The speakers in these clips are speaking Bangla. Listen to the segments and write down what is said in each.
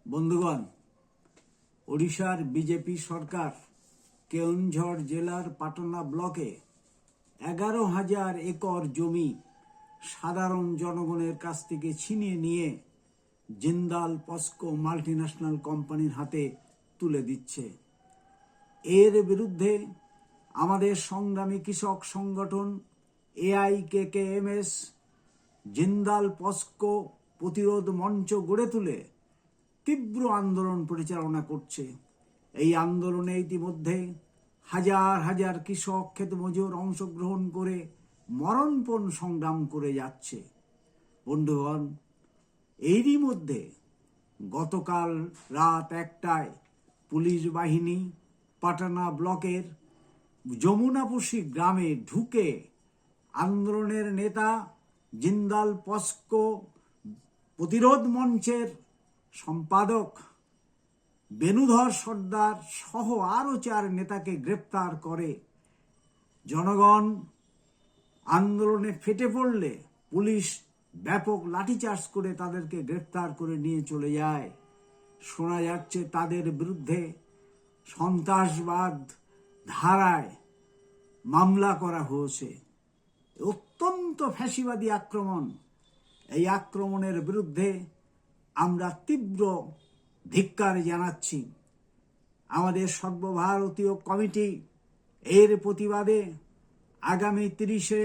বন্ধুগণ, ওড়িশার বিজেপি সরকার কেওনঝড় জেলার পাটনা ব্লকে 11,000 একর জমি সাধারণ জনগণের কাছ থেকে ছিনিয়ে নিয়ে জিন্দাল পস্কো মাল্টিন্যাশনাল কোম্পানির হাতে তুলে দিচ্ছে। এর বিরুদ্ধে আমাদের সংগ্রামী কৃষক সংগঠন AIKKMS জিন্দাল পস্কো প্রতিরোধ মঞ্চ গড়ে তুলে তীব্র আন্দোলন পরিচালনা করছে। এই আন্দোলনে ইতিমধ্যে হাজার হাজার কৃষক ক্ষেতমজুর অংশগ্রহণ করে মরণপণ সংগ্রাম করে যাচ্ছে। বন্ধুগণ, এরই মধ্যে গতকাল রাত 1টায় পুলিশ বাহিনী পাটনা ব্লকের যমুনাপুষি গ্রামে ঢুকে আন্দোলনের নেতা জিন্দাল পস্কো প্রতিরোধ মঞ্চের সম্পাদক বেনুধর সর্দার সহ আরও 4 নেতাকে গ্রেপ্তার করে। জনগণ আন্দোলনে ফেটে পড়লে পুলিশ ব্যাপক লাঠিচার্জ করে তাদেরকে গ্রেপ্তার করে নিয়ে চলে যায়। শোনা যাচ্ছে তাদের বিরুদ্ধে সন্ত্রাসবাদ ধারায় মামলা করা হয়েছে। অত্যন্ত ফ্যাসিবাদী আক্রমণ। এই আক্রমণের বিরুদ্ধে আমরা তীব্র ধিক্কার জানাচ্ছি। আমাদের সর্বভারতীয় কমিটি এর প্রতিবাদে আগামী 30শে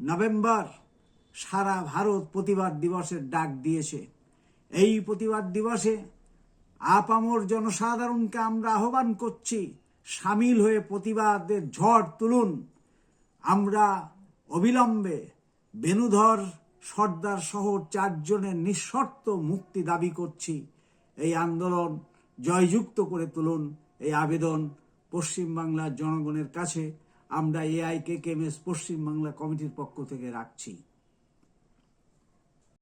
নভেম্বর সারা ভারত প্রতিবাদ দিবসের ডাক দিয়েছে। এই প্রতিবাদ দিবসে আপামর জনসাধারণকে আমরা আহ্বান করছি, সামিল হয়ে প্রতিবাদের ঝড় তুলুন। আমরা অবিলম্বে বেনুধর সর্দার সহ 4 জনের নিঃশর্ত মুক্তি দাবি করছি। এই আন্দোলন জয়যুক্ত করে তুলুন। এই আবেদন পশ্চিমবাংলার জনগণের কাছে আমরা AIKKMS পশ্চিমবাংলা কমিটির পক্ষ থেকে রাখছি।